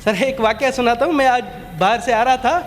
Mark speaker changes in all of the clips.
Speaker 1: سر ایک واقعہ سناتا ہوں. میں آج باہر سے آ رہا تھا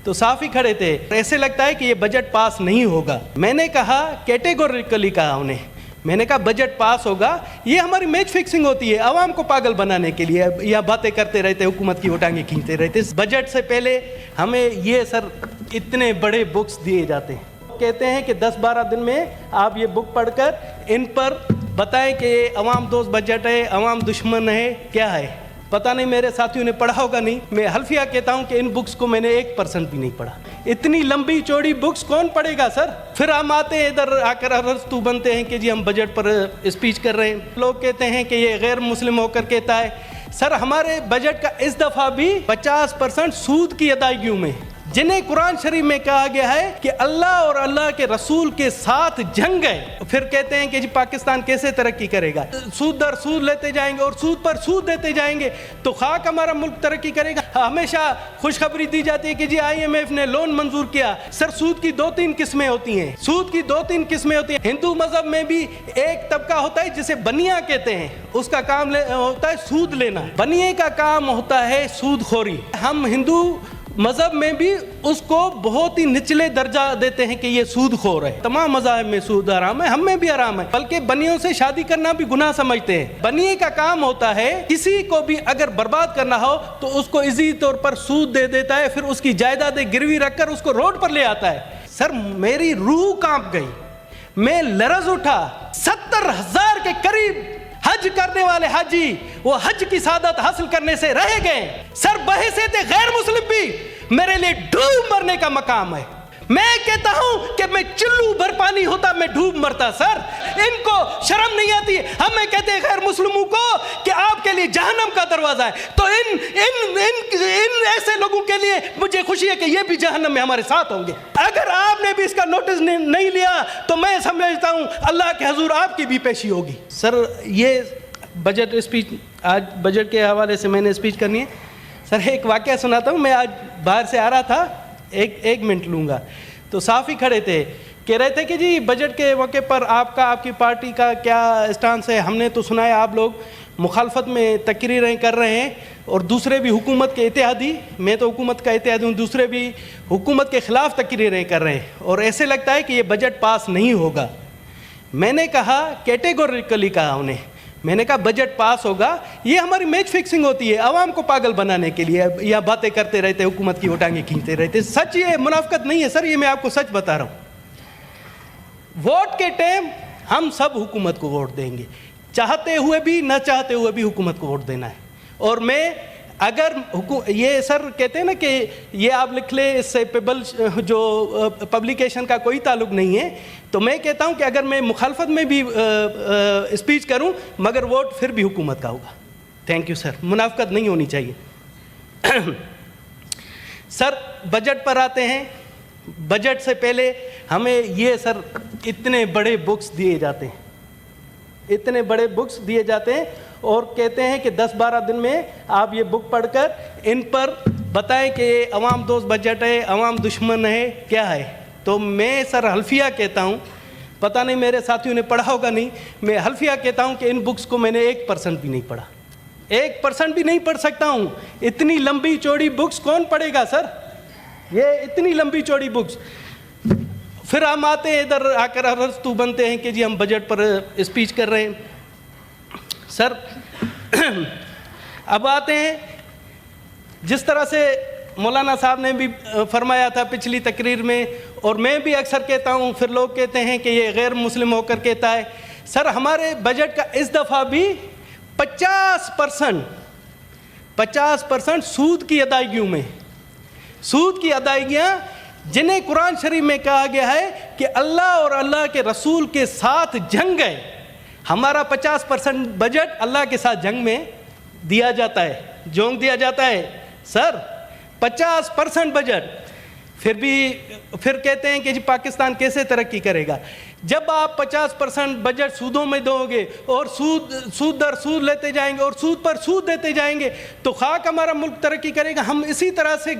Speaker 1: تو صحافی کھڑے تھے. ایسے لگتا ہے کہ یہ بجٹ پاس نہیں ہوگا. میں نے کہا, کیٹیگوریکلی کہا انہیں, میں نے کہا بجٹ پاس ہوگا. یہ ہماری میچ فکسنگ ہوتی ہے عوام کو پاگل بنانے کے لیے. یا باتیں کرتے رہتے, حکومت کی وہ ٹانگیں کھینچتے رہتے. بجٹ سے پہلے ہمیں یہ سر اتنے بڑے بکس دیے جاتے ہیں. کہتے ہیں کہ 10-12 دن میں آپ یہ بک پڑھ کر ان پر بتائیں کہ یہ عوام دوست بجٹ ہے, عوام دشمن ہے, کیا ہے. پتہ نہیں میرے ساتھیوں نے پڑھا ہوگا نہیں. میں حلفیہ کہتا ہوں کہ ان بکس کو میں نے 1% بھی نہیں پڑھا. اتنی لمبی چوڑی بکس کون پڑھے گا سر؟ پھر ہم آتے ہیں ادھر آ کر ارستو بنتے ہیں کہ جی ہم بجٹ پر اسپیچ کر رہے ہیں. لوگ کہتے ہیں کہ یہ غیر مسلم ہو کر کہتا ہے. سر ہمارے بجٹ کا اس دفعہ بھی 50% سود کی ادائیگیوں میں, جنہیں قرآن شریف میں کہا گیا ہے کہ اللہ اور اللہ کے رسول کے ساتھ جنگ ہے. پھر کہتے ہیں کہ جی پاکستان کیسے ترقی کرے گا؟ سود در سود لیتے جائیں گے اور سود پر سود دیتے جائیں گے تو خاک ہمارا ملک ترقی کرے گا. ہمیشہ خوشخبری دی جاتی ہے کہ جی IMF نے لون منظور کیا. سر سود کی 2-3 قسمیں ہوتی ہیں. سود کی 2-3 قسمیں ہوتی ہیں. ہندو مذہب میں بھی ایک طبقہ ہوتا ہے جسے بنیا کہتے ہیں, اس کا کام ہوتا ہے سود لینا. بنیے کا کام ہوتا ہے سود خوری. ہم ہندو مذہب میں بھی اس کو بہت ہی نچلے درجہ دیتے ہیں کہ یہ سود خور ہے. تمام مذاہب میں سود حرام ہے, ہم میں بھی حرام ہے, بلکہ بنیوں سے شادی کرنا بھی گناہ سمجھتے ہیں. بنیے کا کام ہوتا ہے کسی کو بھی اگر برباد کرنا ہو تو اس کو عزی طور پر سود دے دیتا ہے, پھر اس کی جائیدادیں گروی رکھ کر اس کو روڈ پر لے آتا ہے. سر میری روح کانپ گئی, میں لرز اٹھا. 70,000 کے قریب حج کرنے والے حاجی وہ حج کی سعادت حاصل کرنے سے رہ گئے. سر بحیثیت غیر مسلم بھی میرے لیے ڈوب مرنے کا مقام ہے. میں کہتا ہوں کہ میں چلو بھر پانی ہوتا میں ڈوب مرتا. سر ان کو شرم نہیں آتی. ہمیں کہتے ہیں غیر مسلموں کو کہ آپ کے لیے جہنم کا دروازہ ہے, تو ان ایسے لوگوں کے لیے مجھے خوشی ہے کہ یہ بھی جہنم میں ہمارے ساتھ ہوں گے. اگر آپ نے بھی اس کا نوٹس نہیں لیا تو میں سمجھتا ہوں اللہ کے حضور آپ کی بھی پیشی ہوگی. سر یہ بجٹ اسپیچ, آج بجٹ کے حوالے سے میں نے اسپیچ کرنی ہے. سر ایک واقعہ سناتا ہوں. میں آج باہر سے آ رہا تھا, ایک منٹ لوں گا. تو صحافی کھڑے تھے, کہہ رہے تھے کہ جی بجٹ کے موقع پر آپ کی پارٹی کا کیا اسٹانس ہے. ہم نے تو سنا ہے آپ لوگ مخالفت میں تقریریں کر رہے ہیں اور دوسرے بھی حکومت کے اتحادی, میں تو حکومت کا اتحادی ہوں, دوسرے بھی حکومت کے خلاف تقریریں کر رہے ہیں اور ایسے لگتا ہے کہ یہ بجٹ پاس نہیں ہوگا. میں نے کہا, کیٹیگوریکلی کہا انہیں, میں نے کہا بجٹ پاس ہوگا. یہ ہماری میچ فکسنگ ہوتی ہے عوام کو پاگل بنانے کے لیے. یا باتیں کرتے رہتے, حکومت کی وہ ٹانگیں کھینچتے رہتے. سچ یہ منافقت نہیں ہے سر, یہ میں آپ کو سچ بتا رہا ہوں. ووٹ کے ٹائم ہم سب حکومت کو ووٹ دیں گے, چاہتے ہوئے بھی نہ چاہتے ہوئے بھی حکومت کو ووٹ دینا ہے. اور میں اگر یہ سر کہتے ہیں نا کہ یہ آپ لکھ لیں, اس سے جو پبلیکیشن کا کوئی تعلق نہیں ہے, تو میں کہتا ہوں کہ اگر میں مخالفت میں بھی اسپیچ کروں مگر ووٹ پھر بھی حکومت کا ہوگا. تھینک یو سر, منافقت نہیں ہونی چاہیے. سر بجٹ پر آتے ہیں. بجٹ سے پہلے ہمیں یہ سر اتنے بڑے بکس دیے جاتے ہیں, اتنے بڑے بکس دیے جاتے ہیں اور کہتے ہیں کہ 10-12 دن میں آپ یہ بک پڑھ کر ان پر بتائیں کہ یہ عوام دوست بجٹ ہے, عوام دشمن ہے, کیا ہے. تو میں سر حلفیہ کہتا ہوں, پتہ نہیں میرے ساتھیوں نے پڑھا ہوگا نہیں, میں حلفیہ کہتا ہوں کہ ان بکس کو میں نے 1% بھی نہیں پڑھا. 1% بھی نہیں پڑھ سکتا ہوں. اتنی لمبی چوڑی بکس کون پڑھے گا سر؟ یہ اتنی لمبی چوڑی بکس. پھر ہم آتے ہیں ادھر آ کر ارستو بنتے ہیں کہ جی ہم بجٹ پر اسپیچ کر رہے ہیں. سر اب آتے ہیں, جس طرح سے مولانا صاحب نے بھی فرمایا تھا پچھلی تقریر میں, اور میں بھی اکثر کہتا ہوں, پھر لوگ کہتے ہیں کہ یہ غیر مسلم ہو کر کہتا ہے. سر ہمارے بجٹ کا اس دفعہ بھی 50% سود کی ادائیگیوں میں, سود کی ادائیگیاں جنہیں قرآن شریف میں کہا گیا ہے کہ اللہ اور اللہ کے رسول کے ساتھ جنگ ہے. ہمارا 50% بجٹ اللہ کے ساتھ جنگ میں دیا جاتا ہے, جونگ دیا جاتا ہے. سر 50% بجٹ پھر کہتے ہیں کہ جی پاکستان کیسے ترقی کرے گا. جب آپ 50% بجٹ سودوں میں دو گے اور سود در سود لیتے جائیں گے اور سود پر سود دیتے جائیں گے تو خاک ہمارا ملک ترقی کرے گا. ہم اسی طرح سے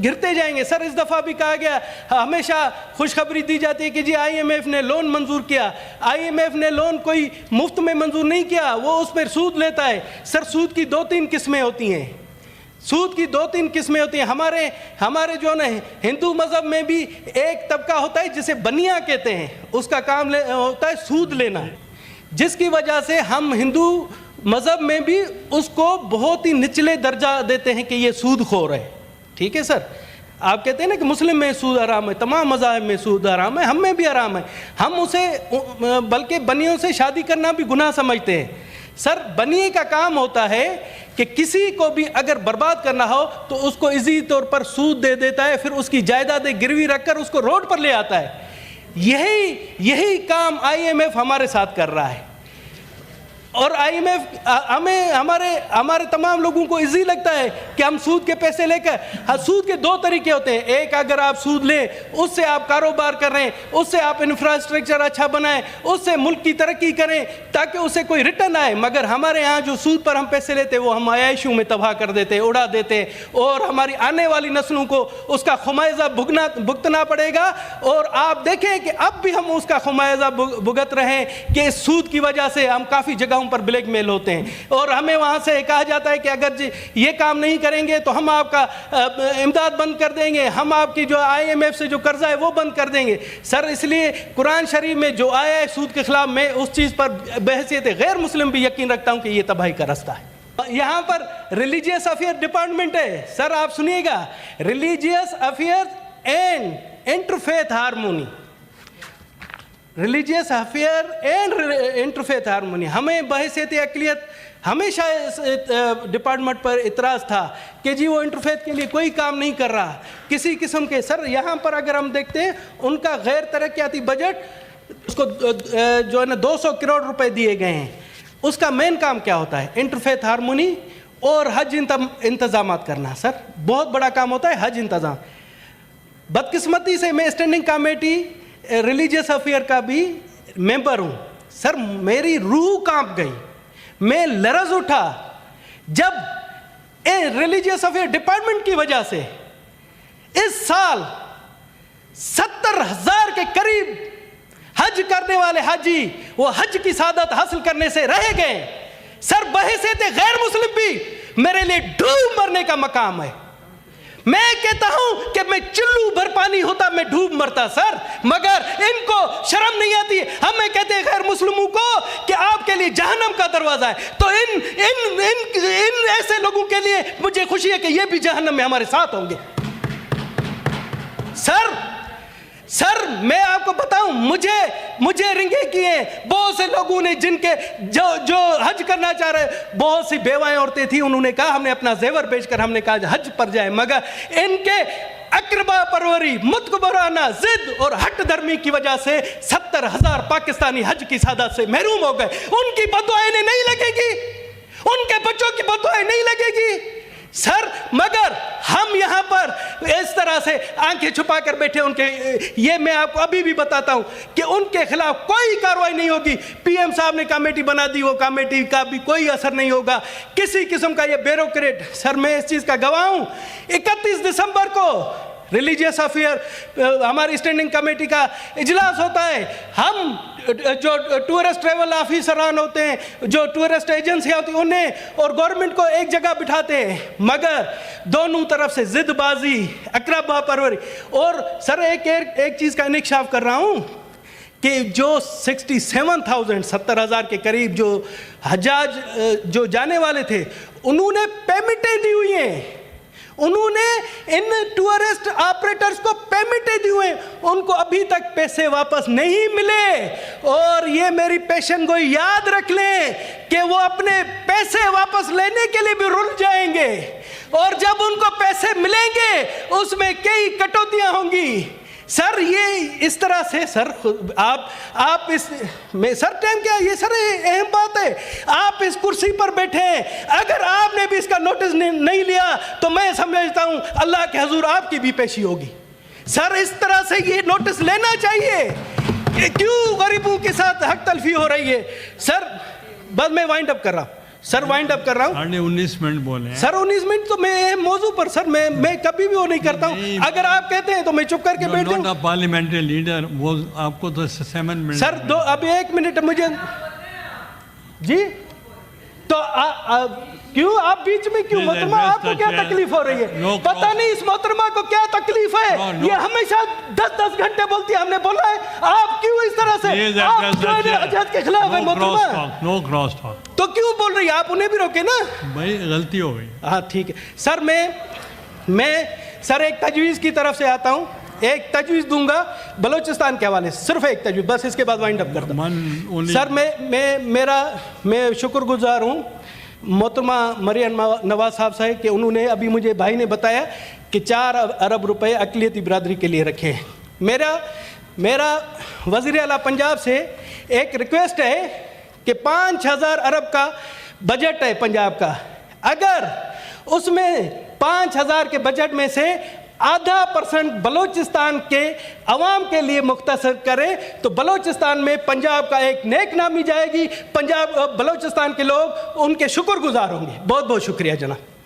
Speaker 1: گرتے جائیں گے. سر اس دفعہ بھی کہا گیا, ہمیشہ خوشخبری دی جاتی ہے کہ جی آئی ایم ایف نے لون منظور کیا. آئی ایم ایف نے لون کوئی مفت میں منظور نہیں کیا, وہ اس پر سود لیتا ہے. سر سود کی 2-3 قسمیں ہوتی ہیں, سود کی 2-3 قسمیں ہوتی ہیں. ہمارے جو نا ہندو مذہب میں بھی ایک طبقہ ہوتا ہے جسے بنیا کہتے ہیں, اس کا کام ہوتا ہے سود لینا, جس کی وجہ سے ہم ہندو مذہب میں بھی اس کو بہت ہی نچلے درجہ دیتے ہیں کہ یہ سود خور ہے. ٹھیک ہے سر, آپ کہتے ہیں نا کہ مسلم میں سود حرام ہے, تمام مذاہب میں سود حرام ہے, ہم میں بھی حرام ہے. ہم اسے بلکہ بنیوں سے شادی کرنا بھی گناہ سمجھتے ہیں. سر بنیے کا کام ہوتا ہے کہ کسی کو بھی اگر برباد کرنا ہو تو اس کو ایزی طور پر سود دے دیتا ہے, پھر اس کی جائیدادیں گروی رکھ کر اس کو روڈ پر لے آتا ہے. یہی کام آئی ایم ایف ہمارے ساتھ کر رہا ہے. اور آئی ایم ایف ہمارے تمام لوگوں کو ایزی لگتا ہے کہ ہم سود کے پیسے لے کر, سود کے 2 طریقے ہوتے ہیں. ایک, اگر آپ سود لیں اس سے آپ کاروبار کر رہے ہیں, اس سے آپ انفراسٹرکچر اچھا بنائیں, اس سے ملک کی ترقی کریں تاکہ اسے کوئی ریٹرن آئے. مگر ہمارے ہاں جو سود پر ہم پیسے لیتے وہ ہم عیاشیوں میں تباہ کر دیتے, اڑا دیتے, اور ہماری آنے والی نسلوں کو اس کا خمیازہ بھگتنا پڑے گا. اور آپ دیکھیں کہ اب بھی ہم اس کا خمیازہ بھگت رہے ہیں کہ اس سود کی وجہ سے ہم کافی جگہ پر بلیک میل ہوتے ہیں, اور ہمیں وہاں سے کہا جاتا ہے کہ اگر یہ کام نہیں کریں گے تو ہم آپ کا امداد بند کر دیں گے, ہم آپ کی جو آئی ایم ایف سے جو قرضہ ہے وہ بند کر دیں گے. سر اس لیے قرآن شریف میں جو آیا ہے سود کے خلاف, میں اس چیز پر بحیثیت غیر مسلم بھی یقین رکھتا ہوں کہ یہ تباہی کا رستہ ہے. یہاں پر ریلیجیس افیئر ڈپارٹمنٹ ہے. سر آپ سنیے گا, religious affair and interfaith harmony, religious affair and interfaith harmony. ہمیں بحیثیت اقلیت ہمیشہ اس ڈپارٹمنٹ پر اعتراض تھا کہ جی وہ انٹرفیتھ کے لیے کوئی کام نہیں کر رہا کسی قسم کے. سر یہاں پر اگر ہم دیکھتے ہیں ان کا غیر ترقیاتی بجٹ, اس کو جو ہے نا 200 کروڑ روپے دیے گئے ہیں. اس کا مین کام کیا ہوتا ہے؟ انٹرفیتھ ہارمونی اور حج انتظامات کرنا. سر بہت بڑا کام ہوتا ہے حج انتظام. بدقسمتی سے میں اسٹینڈنگ کمیٹی ریلیجیس افیئر کا بھی ممبر ہوں. سر میری روح کانپ گئی, میں لرز اٹھا جب ریلیجیس افیئر ڈپارٹمنٹ کی وجہ سے اس سال 70,000 کے قریب حج کرنے والے حاجی وہ حج کی سعادت حاصل کرنے سے رہ گئے. سر بحیثیت غیر مسلم بھی میرے لیے ڈوب مرنے کا مقام ہے. میں کہتا ہوں کہ میں چلو بھر پانی ہوتا میں ڈوب مرتا سر, مگر ان کو شرم نہیں آتی. ہمیں کہتے ہیں غیر مسلموں کو کہ آپ کے لیے جہنم کا دروازہ ہے, تو ان ایسے لوگوں کے لیے مجھے خوشی ہے کہ یہ بھی جہنم میں ہمارے ساتھ ہوں گے. سر میں آپ کو بتاؤں, مجھے رنگے کیے بہت سے لوگوں نے جن کے جو حج کرنا چاہ رہے, بہت سی بیوائیں عورتیں تھیں, انہوں نے کہا ہم نے اپنا زیور بیچ کر ہم نے کہا حج پر جائیں, مگر ان کے اقربا پروری, متکبرانہ ضد اور ہٹ دھرمی کی وجہ سے 70,000 پاکستانی حج کی سعادت سے محروم ہو گئے. ان کی بددعائیں نہیں لگے گی, ان کے بچوں کی بددعائیں نہیں لگے گی. سر مگر ہم یہاں پر اس طرح سے آنکھیں چھپا کر بیٹھے ان کے, یہ میں آپ کو ابھی بھی بتاتا ہوں کہ ان کے خلاف کوئی کارروائی نہیں ہوگی. پی ایم صاحب نے کمیٹی بنا دی, وہ کمیٹی کا بھی کوئی اثر نہیں ہوگا کسی قسم کا. یہ بیوروکریٹ, سر میں اس چیز کا گواہ ہوں. 31 دسمبر کو ریلیجیس افیئر ہماری اسٹینڈنگ کمیٹی کا اجلاس ہوتا ہے. ہم جو ٹورسٹ ٹریول آفیسران ہوتے ہیں, جو ٹورسٹ ایجنسیاں ہوتی ہیں, انہیں اور گورنمنٹ کو ایک جگہ بٹھاتے ہیں, مگر دونوں طرف سے ضد بازی, اقربا پروری. اور سر ایک چیز کا انکشاف کر رہا ہوں کہ جو 70,000 کے قریب جو حجاج جو جانے والے تھے, انہوں نے پیمنٹیں دی ہوئی ہیں, انہوں نے ان ٹورسٹ آپریٹرز کو پیمنٹیں دی ہوئے, ان کو ابھی تک پیسے واپس نہیں ملے. اور یہ میری پیشن گوئی یاد رکھ لیں کہ وہ اپنے پیسے واپس لینے کے لیے بھی رل جائیں گے, اور جب ان کو پیسے ملیں گے اس میں کئی کٹوتیاں ہوں گی. سر یہ اس طرح سے سر آپ اس میں سر ٹائم کیا یہ سر اہم بات ہے. آپ اس کرسی پر بیٹھے ہیں, اگر آپ نے بھی اس کا نوٹس نہیں لیا تو میں سمجھتا ہوں اللہ کے حضور آپ کی بھی پیشی ہوگی. سر اس طرح سے یہ نوٹس لینا چاہیے. کیوں غریبوں کے ساتھ حق تلفی ہو رہی ہے؟ سر بس میں وائنڈ اپ کر رہا ہوں. سر وائنڈ اپ کر رہا ہوں.
Speaker 2: 19 منٹ بولے
Speaker 1: سر 19 منٹ تو میں موضوع پر سر میں کبھی بھی وہ نہیں کرتا ہوں. اگر آپ کہتے ہیں تو میں چپ کر کے بیٹھ جاؤں.
Speaker 2: پارلیمنٹری لیڈر وہ آپ کو تو 7 منٹ.
Speaker 1: سر ابھی 1 منٹ مجھے جی تو کیوں آپ بیچ میں کیوں؟ محترمہ آپ کو کیا تکلیف ہو رہی ہے؟ پتہ نہیں اس محترمہ کو کیا تکلیف ہے. یہ ہمیشہ 10 گھنٹے بولتی ہے. ہم نے بولا ہے آپ کیوں اس طرح سے آپ اجازت کے خلاف ہے محترمہ.
Speaker 2: نو کراس ٹاک.
Speaker 1: تو کیوں بول رہی ہے؟ آپ انہیں بھی روکے نا.
Speaker 2: بھائی غلطی ہو گئی.
Speaker 1: ہاں ٹھیک ہے سر. میں سر ایک تجویز کی طرف سے آتا ہوں. ایک تجویز دوں گا بلوچستان کے حوالے سے, صرف ایک تجویز, بس اس کے بعد وائنڈ اپ کرتا ہوں. سر میں شکر گزار ہوں محترمہ مریم نواز صاحب سے کہ انہوں نے ابھی مجھے بھائی نے بتایا کہ 4 ارب روپے اقلیتی برادری کے لیے رکھے ہیں. میرا وزیر اعلیٰ پنجاب سے ایک ریکویسٹ ہے کہ 5,000 ارب کا بجٹ ہے پنجاب کا. اگر اس میں 5,000 کے بجٹ میں سے 0.5% بلوچستان کے عوام کے لیے مختصر کریں تو بلوچستان میں پنجاب کا ایک نیک نامی جائے گی. بلوچستان کے لوگ ان کے شکر گزار ہوں گے. بہت بہت شکریہ جناب.